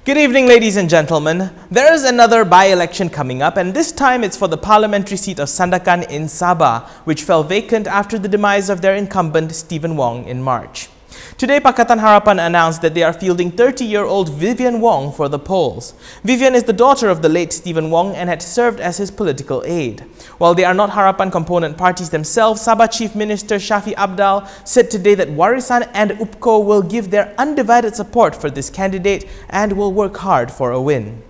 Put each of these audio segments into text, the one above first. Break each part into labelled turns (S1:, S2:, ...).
S1: Good evening, ladies and gentlemen. There is another by-election coming up, and this time it's for the parliamentary seat of Sandakan in Sabah, which fell vacant after the demise of their incumbent Stephen Wong in March. Today, Pakatan Harapan announced that they are fielding 30-year-old Vivian Wong for the polls. Vivian is the daughter of the late Stephen Wong and had served as his political aide. While they are not Harapan component parties themselves, Sabah Chief Minister Shafi Abdal said today that Warisan and UPCO will give their undivided support for this candidate and will work hard for a win.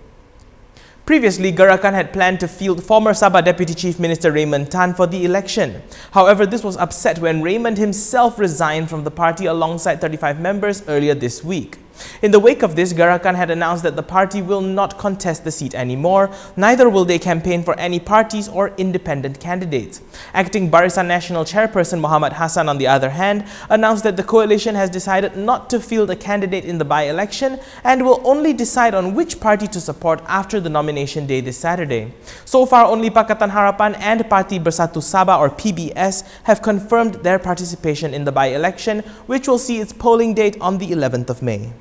S1: Previously, Gerakan had planned to field former Sabah Deputy Chief Minister Raymond Tan for the election. However, this was upset when Raymond himself resigned from the party alongside 35 members earlier this week. In the wake of this, Gerakan had announced that the party will not contest the seat anymore, neither will they campaign for any parties or independent candidates. Acting Barisan National Chairperson Muhammad Hassan, on the other hand, announced that the coalition has decided not to field a candidate in the by-election and will only decide on which party to support after the nomination day this Saturday. So far, only Pakatan Harapan and Parti Bersatu Sabah or PBS have confirmed their participation in the by-election, which will see its polling date on the 11th of May.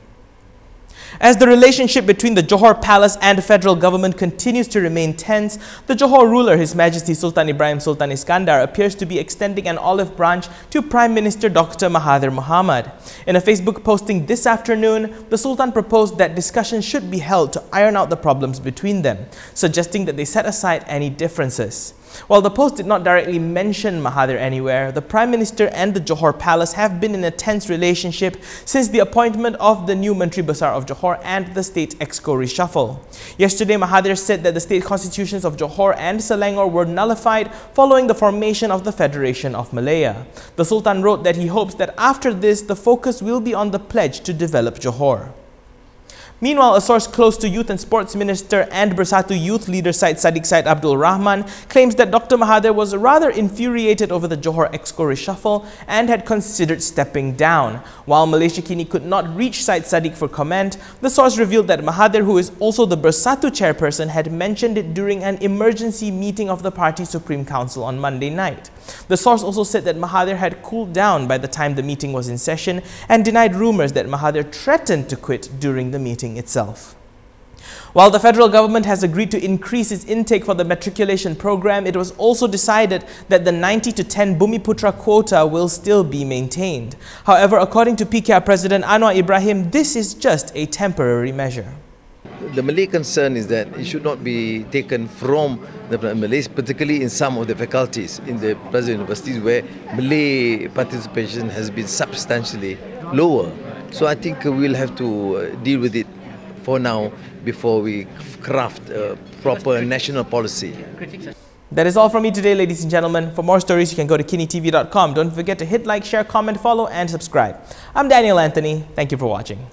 S1: As the relationship between the Johor Palace and federal government continues to remain tense, the Johor ruler, His Majesty Sultan Ibrahim Sultan Iskandar, appears to be extending an olive branch to Prime Minister Dr. Mahathir Mohamad. In a Facebook posting this afternoon, the Sultan proposed that discussions should be held to iron out the problems between them, suggesting that they set aside any differences. While the post did not directly mention Mahathir anywhere, the Prime Minister and the Johor Palace have been in a tense relationship since the appointment of the new Menteri Besar of Johor and the state exco reshuffle. Yesterday, Mahathir said that the state constitutions of Johor and Selangor were nullified following the formation of the Federation of Malaya. The Sultan wrote that he hopes that after this, the focus will be on the pledge to develop Johor. Meanwhile, a source close to Youth and Sports Minister and Bersatu Youth leader Syed Saddiq Syed Abdul Rahman claims that Dr. Mahathir was rather infuriated over the Johor exco reshuffle and had considered stepping down. While Malaysia Kini could not reach Syed Saddiq for comment, the source revealed that Mahathir, who is also the Bersatu chairperson, had mentioned it during an emergency meeting of the party's Supreme Council on Monday night. The source also said that Mahathir had cooled down by the time the meeting was in session and denied rumors that Mahathir threatened to quit during the meeting itself. While the federal government has agreed to increase its intake for the matriculation program, it was also decided that the 90 to 10 Bumiputra quota will still be maintained. However, according to PKR President Anwar Ibrahim, this is just a temporary measure.
S2: The Malay concern is that it should not be taken from the Malays, particularly in some of the faculties in the present universities where Malay participation has been substantially lower. So I think we'll have to deal with it for now before we craft a proper national policy.
S1: That is all from me today, ladies and gentlemen. For more stories, you can go to KiniTV.com. Don't forget to hit like, share, comment, follow, and subscribe. I'm Daniel Anthony. Thank you for watching.